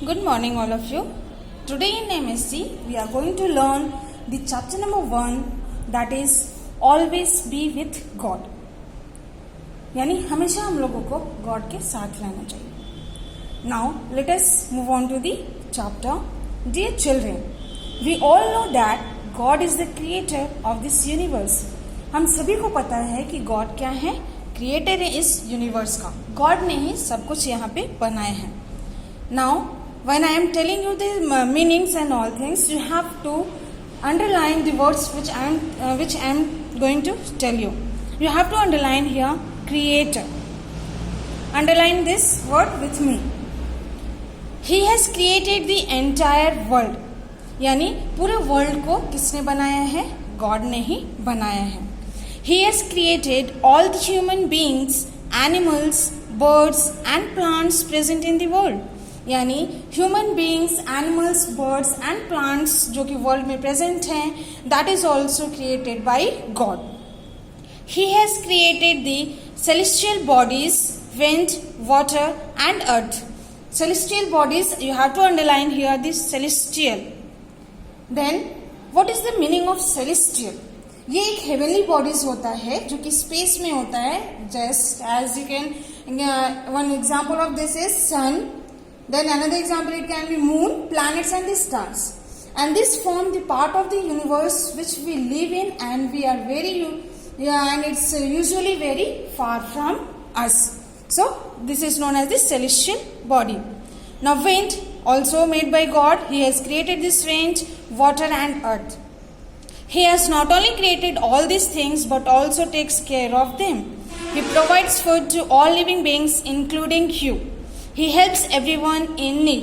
Good morning, all of you. Today in MSc, we are going to learn the chapter number 1, that is always be with God. यानी हमेशा हम लोगों को God के साथ रहना चाहिए. Now let us move on to the chapter. Dear children, we all know that God is the creator of this universe. हम सभी को पता है कि गॉड क्या है, क्रिएटर है इस यूनिवर्स का. गॉड ने ही सब कुछ यहाँ पे बनाए हैं. Now when I am telling you the meanings and all things, you have to underline the words which I am going to tell you. You have to underline here creator. Underline this word with me. He has created the entire world. यानी पूरे world को किसने बनाया है? God ने ही बनाया है. He has created all the human beings, animals, birds and plants present in the world. यानी human beings, animals, birds and plants जो कि वर्ल्ड में प्रेजेंट हैं, that is also created by God. He has created the celestial bodies, wind, water and earth. Celestial bodies, you have to underline here this celestial. Then what is the meaning of celestial? ये एक heavenly bodies होता है जो कि space में होता है. Just as you can, one example of this is sun. Then another example, it can be moon, planets and the stars. And this form the part of the universe which we live in, and we are and it's usually very far from us. So this is known as the celestial body. Now wind, also made by God. He has created this wind, water and earth. He has not only created all these things but also takes care of them. He provides food to all living beings including you. He helps everyone in need.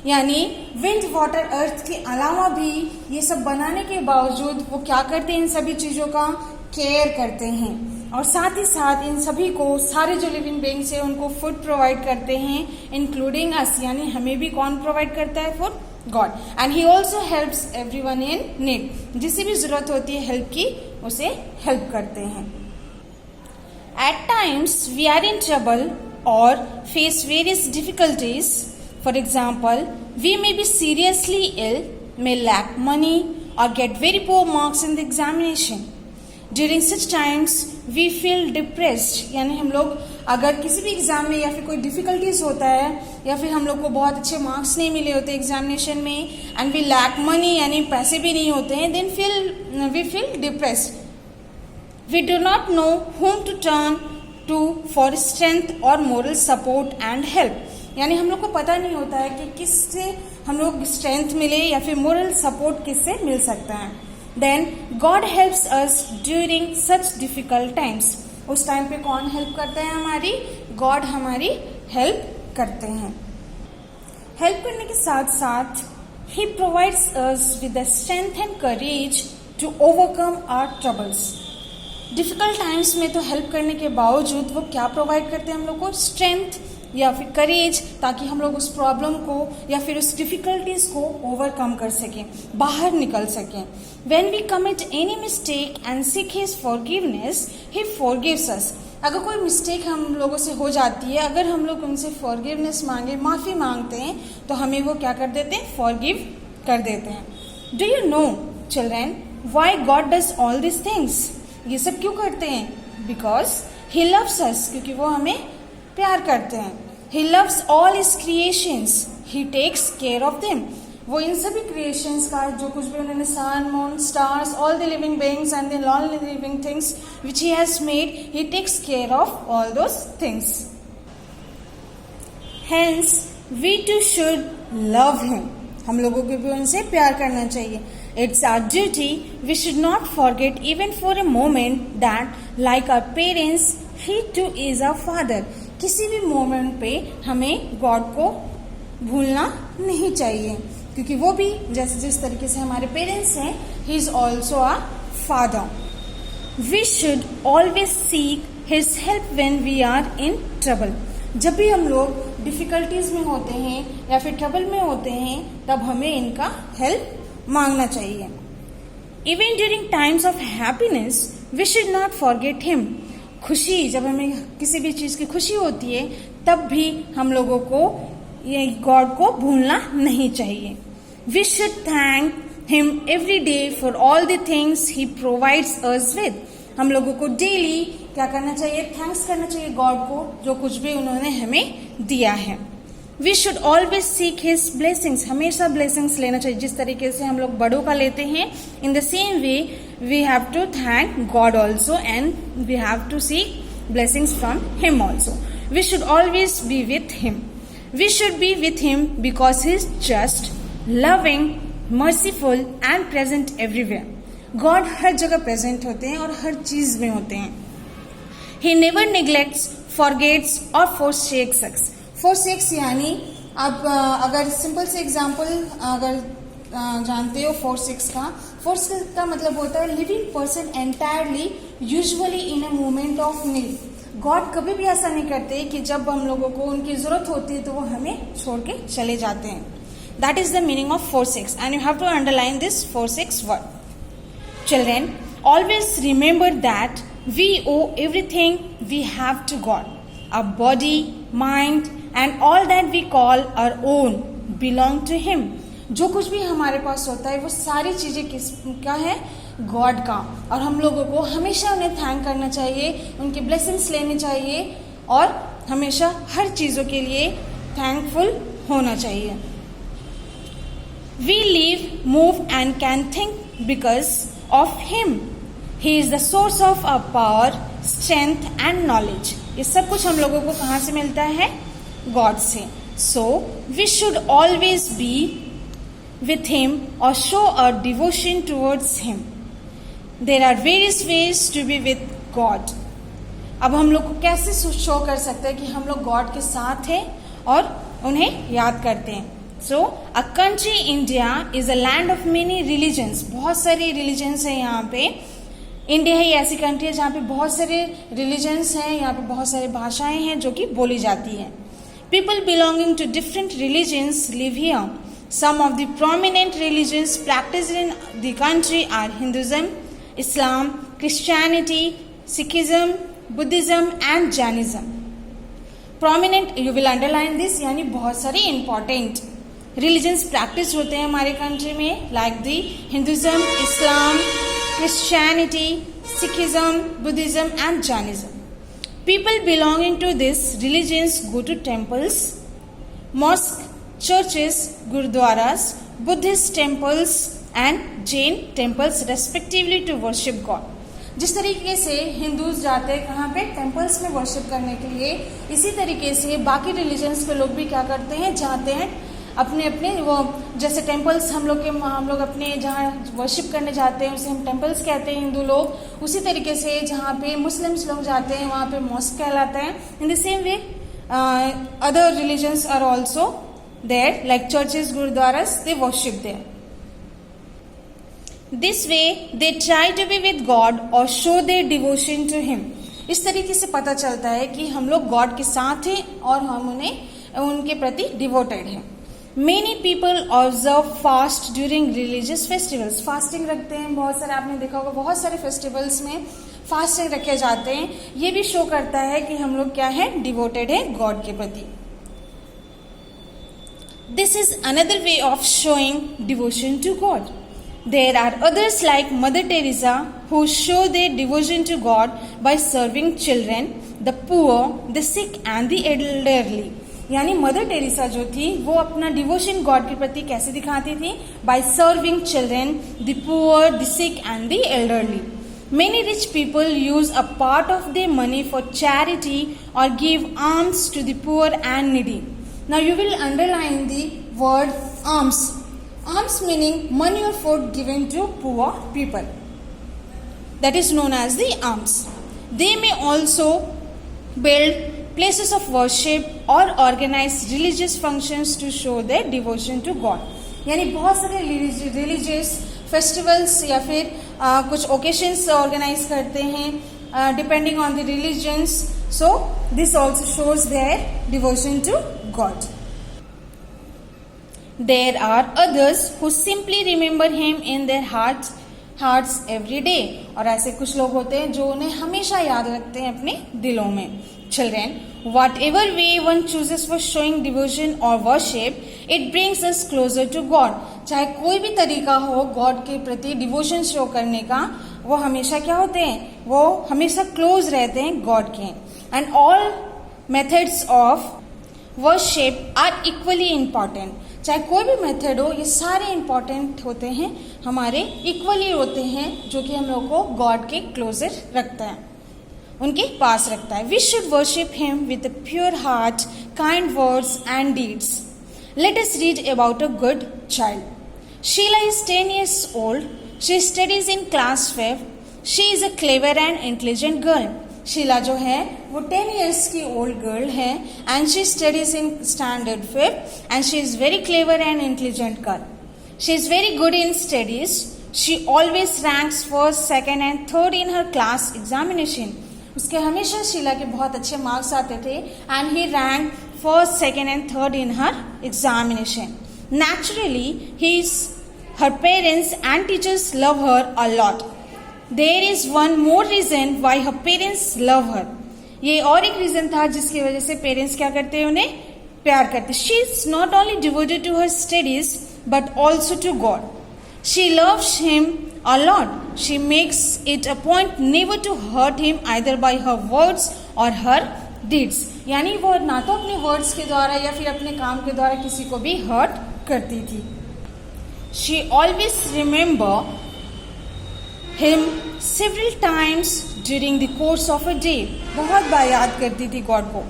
यानी wind, water, अर्थ के अलावा भी ये सब बनाने के बावजूद वो क्या करते हैं? इन सभी चीजों का केयर करते हैं और साथ ही साथ इन सभी को, सारे जो लिविंग बीइंग्स है उनको फूड प्रोवाइड करते हैं, इंक्लूडिंग अस. यानी हमें भी कौन प्रोवाइड करता है food? God. And he also helps everyone in need. जिसे भी जरूरत होती है हेल्प की, उसे हेल्प करते हैं. At times we are in trouble or face various difficulties. For example, we may be seriously ill, may lack money or get very poor marks in the examination. During such times we feel depressed. यानी हम लोग अगर किसी भी exam में या फिर कोई डिफिकल्टीज होता है या फिर हम लोग को बहुत अच्छे मार्क्स नहीं मिले होते एग्जामिनेशन में, एंड वी लैक मनी यानी पैसे भी नहीं होते हैं, then we feel depressed. We do not know whom to turn to for strength or moral support and help. यानी हम लोग को पता नहीं होता है कि किससे हम लोग स्ट्रेंथ मिले या फिर मोरल सपोर्ट किससे मिल सकता है. Then God helps us during such difficult times. उस टाइम पे कौन हेल्प करता है? हमारी गॉड हमारी हेल्प करते हैं. हेल्प करने के साथ साथ ही provides us with the strength and courage to overcome our troubles. Difficult times में तो हेल्प करने के बावजूद वो क्या प्रोवाइड करते हैं हम लोग को? स्ट्रेंथ या फिर करेज, ताकि हम लोग उस प्रॉब्लम को या फिर उस डिफिकल्टीज को ओवरकम कर सकें, बाहर निकल सकें. When we commit any mistake and seek his forgiveness, he forgives us. अगर कोई मिस्टेक हम लोगों से हो जाती है, अगर हम लोग उनसे फॉरगिवनेस मांगे, माफी मांगते हैं, तो हमें वो क्या कर देते हैं? फॉरगिव कर देते हैं. Do you know children why God does all this things? ये सब क्यों करते हैं? बिकॉज ही लव्स अस, क्योंकि वो हमें प्यार करते हैं. He loves all his creations, he takes care of them. वो इन सभी क्रिएशंस का, जो कुछ भी उन्होंने sun, moon, stars, all the living beings and the all living things which he has made, he takes care of all those things. Hence we too should love him. हम लोगों को भी उनसे प्यार करना चाहिए. It's our duty, we should not forget even for a moment that like our parents, he too is our father. किसी भी मोमेंट पे हमें गॉड को भूलना नहीं चाहिए, क्योंकि वो भी जैसे जिस तरीके से हमारे पेरेंट्स हैं, he is also our father. We should always seek his help when we are in trouble. जब भी हम लोग डिफिकल्टीज में होते हैं या फिर ट्रबल में होते हैं, तब हमें इनका हेल्प मांगना चाहिए. Even during times of happiness we should not forget him. खुशी, जब हमें किसी भी चीज की खुशी होती है, तब भी हम लोगों को ये गॉड को भूलना नहीं चाहिए. We should thank him every day for all the things he provides us with. हम लोगों को डेली क्या करना चाहिए? थैंक्स करना चाहिए गॉड को, जो कुछ भी उन्होंने हमें दिया है. We should always seek his blessings. हमेशा ब्लेसिंग्स लेना चाहिए. जिस तरीके से हम लोग बड़ों का लेते हैं, in the same way we have to thank God also and we have to seek blessings from him also. We should always be with him. We should be with him because he is just, loving, merciful and present everywhere. God हर जगह present होते हैं और हर चीज में होते हैं. He never neglects, forgets or forsakes us. Forsakes यानी आप अगर सिंपल से एग्जाम्पल अगर जानते हो forsakes का मतलब होता है living person entirely usually in a moment of need. God कभी भी ऐसा नहीं करते कि जब हम लोगों को उनकी जरूरत होती है तो वो हमें छोड़ के चले जाते हैं. That is the meaning of forsakes and you have to underline this forsakes word. Children, always remember that we owe everything we have to God. Our body, mind and all that we call our own belong to him. जो कुछ भी हमारे पास होता है वो सारी चीजें किसका है? गॉड का. और हम लोगों को हमेशा उन्हें थैंक करना चाहिए, उनकी ब्लेसिंग्स लेनी चाहिए और हमेशा हर चीजों के लिए थैंकफुल होना चाहिए. We live, move and can think because of him. He is the source of our power, strength and knowledge. ये सब कुछ हम लोगों को कहाँ से मिलता है? गॉड से. So we should always be with him or show our devotion towards him. There are various ways to be with God. अब हम लोग को कैसे शो कर सकते हैं कि हम लोग गॉड के साथ हैं और उन्हें याद करते हैं? So, a country India is a land of many religions. बहुत सारी religions हैं यहाँ पे. इंडिया ही ऐसी कंट्री है जहाँ पे बहुत सारे religions हैं, यहाँ पे बहुत सारी भाषाएं हैं जो कि बोली जाती हैं. People belonging to different religions live here. Some of the prominent religions practiced in the country are Hinduism, Islam, Christianity, Sikhism, Buddhism and Jainism. Prominent, you will underline this, यानी बहुत सारी important religions practice होते हैं हमारे country में, like the Hinduism, Islam, Christianity, Sikhism, Buddhism and Jainism. People belonging to these religions go to temples, mosques, churches, gurudwaras, Buddhist temples and Jain temples respectively to worship God. जिस तरीके से Hindus जाते हैं कहाँ पे? Temples में worship करने के लिए, इसी तरीके से बाकी रिलीजन्स के लोग भी क्या करते हैं? जाते हैं अपने अपने वो, जैसे टेम्पल्स हम लोग अपने जहाँ वर्शिप करने जाते हैं उसे हम टेम्पल्स कहते हैं हिंदू लोग. उसी तरीके से जहाँ पे मुस्लिम्स लोग जाते हैं वहाँ पे मॉस्क कहलाता है. In the same way other religions are also there, like churches, gurudwaras, they worship there. This way they try to be with God or show their devotion to him. इस तरीके से पता चलता है कि हम लोग गॉड के साथ हैं और हम उनके प्रति डिवोटेड हैं. Many people observe fast during religious festivals. Fasting रखते हैं बहुत सारे, आपने देखा होगा बहुत सारे फेस्टिवल्स में फास्टिंग रखे जाते हैं. ये भी शो करता है कि हम लोग क्या है? डिवोटेड है गॉड के प्रति. This is another way of showing devotion to God. There are others like Mother Teresa who show their devotion to God by serving children, the poor, the sick and the elderly. यानी mother Teresa जो थी वो अपना devotion God के प्रति कैसे दिखाती थी? By serving children, the poor, the sick and the elderly. Many rich people use a part of their money for charity or give alms to the poor and needy. Now you will underline the word alms. Alms meaning money or food given to poor people. That is known as the alms. They may also build places of worship or organize religious functions to show their devotion to God. यानी बहुत सारे religious festivals या फिर कुछ occasions organize करते हैं depending on the religions. So this also shows their devotion to God. There are others who simply remember him in their hearts every day. और ऐसे कुछ लोग होते हैं जो उन्हें हमेशा याद रखते हैं अपने दिलों में. Children, Whatever way one chooses for showing devotion or worship, it brings us closer to God. चाहे कोई भी तरीका हो गॉड के प्रति डिवोशन शो करने का, वो हमेशा क्या होते हैं, वो हमेशा क्लोज रहते हैं गॉड के. And all methods of worship are equally important. चाहे कोई भी मेथड हो, ये सारे इम्पॉर्टेंट होते हैं, हमारे इक्वली होते हैं, जो कि हम लोग को गॉड के क्लोजर रखता है, उनके पास रखता है. We should worship him with a pure heart, kind words and deeds. Let us read about a good child. Sheela is 10 years old. She studies in class 5. She is a clever and intelligent girl. Sheela जो है वो 10 years की old girl है and she studies in standard 5 and she is very clever and intelligent girl. She is very good in studies. She always ranks first, second and third in her class examination. उसके हमेशा शीला के बहुत अच्छे marks आते थे and he rank first, second and third in her examination. Naturally, her parents and teachers love her a lot. There is one more reason why her parents love her. ये और एक रीजन था जिसकी वजह से parents क्या करते हैं, उन्हें प्यार करते. She is not only devoted to her studies but also to God. She loves him a lot. She makes it a point never to hurt him either by her words or her deeds. यानी वो ना तो अपने words के द्वारा या फिर अपने काम के द्वारा किसी को भी हर्ट करती थी. She always remember him several times during the course of a day. बहुत बार याद करती थी गॉड को.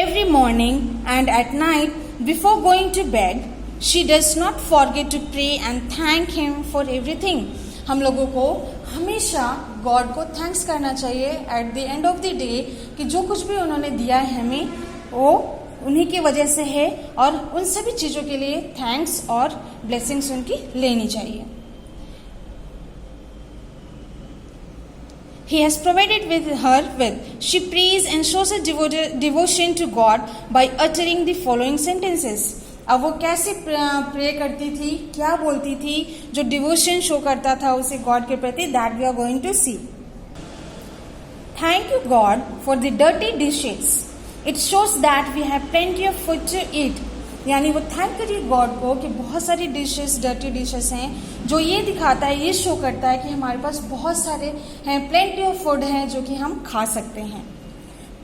Every morning and at night before going to bed, she does not forget to pray and thank him for everything. हम लोगों को हमेशा God को थैंक्स करना चाहिए at the end of the day कि जो कुछ भी उन्होंने दिया है हमें, वो उन्हीं की वजह से है, और उन सभी चीज़ों के लिए थैंक्स और ब्लेसिंग्स उनकी लेनी चाहिए. He has provided with her with. She prays and shows her devotion to God by uttering the following sentences. अब वो कैसे प्रे करती थी, क्या बोलती थी जो डिवोशन शो करता था उसे गॉड के प्रति, that we are going to see. Thank you God for the dirty dishes. It shows that we have plenty of food to eat. यानी वो थैंक करिए गॉड को कि बहुत सारी डिशेस, डर्टी डिशेस हैं, जो ये दिखाता है, ये शो करता है कि हमारे पास बहुत सारे हैं, प्लेंटी ऑफ फूड हैं जो कि हम खा सकते हैं.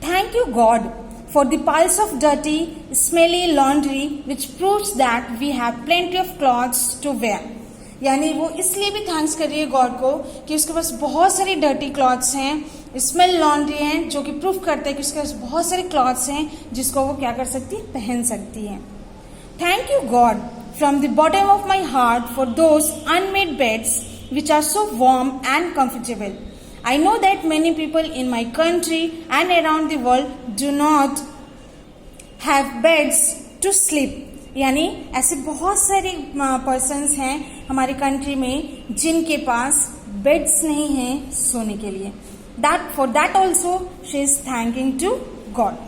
Thank you God for the piles of dirty, smelly laundry, which proves that we have plenty of clothes to wear. यानी वो इसलिए भी थैंक्स कर रही है गॉड को कि उसके पास बहुत सारी डर्टी क्लॉथ्स हैं, स्मेल लॉन्ड्री हैं, जो कि प्रूफ करते हैं कि उसके पास बहुत सारे क्लॉथ्स हैं जिसको वो क्या कर सकती है, पहन सकती है. Thank you God from the bottom of my heart for those unmade beds which are so warm and comfortable. I know that many people in my country and around the world do not have beds to sleep. यानी ऐसे बहुत सारे persons हैं हमारी country में जिनके पास beds नहीं हैं सोने के लिए. For that also she is thanking to God.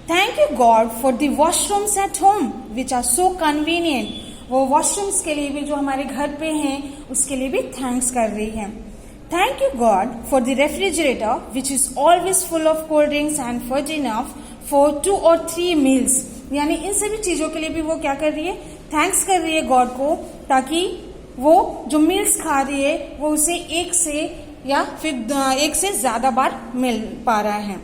Thank you God for the washrooms at home which are so convenient. वो वॉशरूम्स के लिए भी जो हमारे घर पे हैं उसके लिए भी थैंक्स कर रही है. Thank you God for the refrigerator which is always full of cold drinks and food enough for 2 or 3 meals. यानी इन सभी चीजों के लिए भी वो क्या कर रही है, थैंक्स कर रही है गॉड को, ताकि वो जो मील्स खा रही है वो उसे एक से या फिर एक से ज्यादा बार मिल पा रहा है.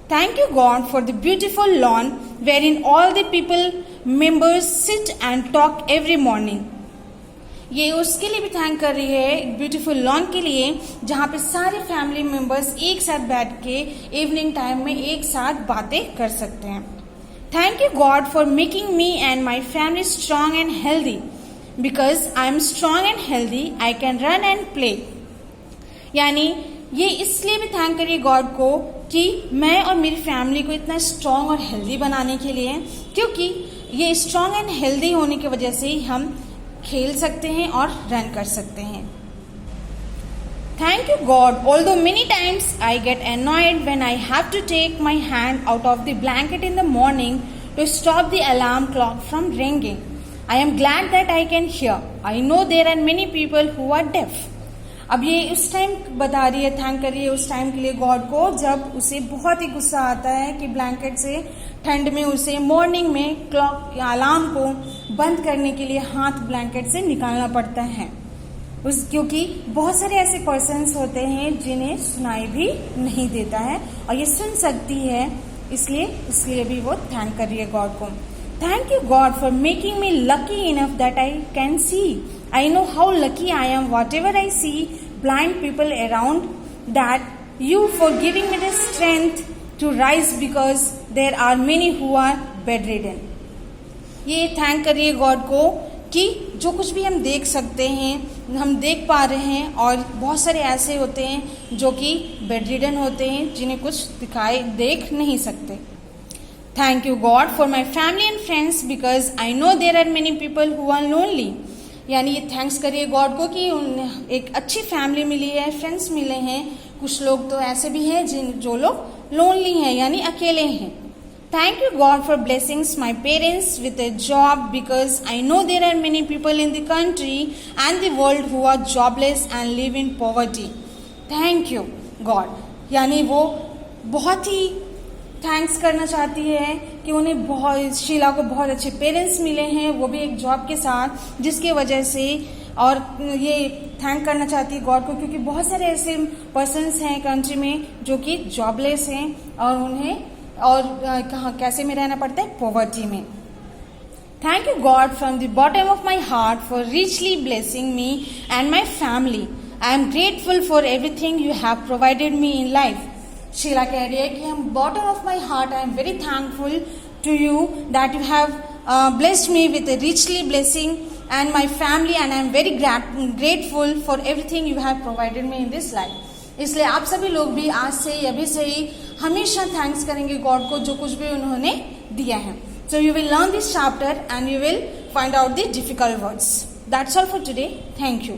Thank you God for the beautiful lawn wherein all the people members sit and talk every morning. ये उसके लिए भी थैंक कर रही है, एक ब्यूटीफुल लॉन के लिए जहाँ पे सारे फैमिली मेंबर्स एक साथ बैठ के इवनिंग टाइम में एक साथ बातें कर सकते हैं. Thank you God for making me and my family strong and healthy. Because I am strong and healthy I can run and play. यानी ये इसलिए भी थैंक करिए गॉड को कि मैं और मेरी फैमिली को इतना स्ट्रांग और हेल्दी बनाने के लिए, क्योंकि ये स्ट्रांग एंड हेल्दी होने की वजह से ही हम खेल सकते हैं और रन कर सकते हैं. Thank you God, although many times I get annoyed when I have to take my hand out of the blanket in the morning to stop the alarm clock from ringing. I am glad that I can hear. I know there are many people who are deaf. अब ये उस time बता रही है, thank कर रही है उस टाइम के लिए गॉड को जब उसे बहुत ही गुस्सा आता है कि ब्लैंकेट से ठंड में उसे मॉर्निंग में क्लॉक अलार्म को बंद करने के लिए हाथ ब्लैंकेट से निकालना पड़ता है क्योंकि बहुत सारे ऐसे पर्सन्स होते हैं जिन्हें सुनाई भी नहीं देता है और ये सुन सकती है, इसलिए भी वो थैंक कर रही है गॉड को। Thank you God for making me lucky enough that I can see. I know how lucky I am whatever I see blind people around, that you for giving me the strength to rise because there are many who are bedridden. ये thank करिए God को कि जो कुछ भी हम देख सकते हैं हम देख पा रहे हैं, और बहुत सारे ऐसे होते हैं जो कि बेडरिडन होते हैं जिन्हें कुछ देख नहीं सकते। Thank you God for my family and friends because I know there are many people who are lonely. यानी ये थैंक्स करिए गॉड को कि एक अच्छी फैमिली मिली है, फ्रेंड्स मिले हैं। कुछ लोग तो ऐसे भी हैं जो लोग लोनली हैं यानी अकेले हैं। Thank you God for blessings my parents with a job because I know there are many people in the country and the world who are jobless and live in poverty. Thank you God यानी वो बहुत ही thanks करना चाहती है कि उन्हें शीला को बहुत अच्छे पेरेंट्स मिले हैं, वो भी एक जॉब के साथ, जिसके वजह से, और ये थैंक करना चाहती है गॉड को क्योंकि बहुत सारे ऐसे पर्सन्स हैं कंट्री में जो कि जॉबलेस हैं और उन्हें कहाँ कैसे में रहना पड़ता है, पॉवर्टी में। Thank you God from the bottom of my heart for richly blessing me and my family. I am grateful for everything you have provided me in life. Sheela कह रही है कि हम bottom of my heart I am very thankful to you that you have blessed me with a richly blessing and my family and I am very grateful for everything you have provided me in this life। इसलिए आप सभी लोग भी आज से ही अभी से ही हमेशा थैंक्स करेंगे गॉड को जो कुछ भी उन्होंने दिया है। So you will learn this chapter and you will find out the difficult words. That's all for today. Thank you.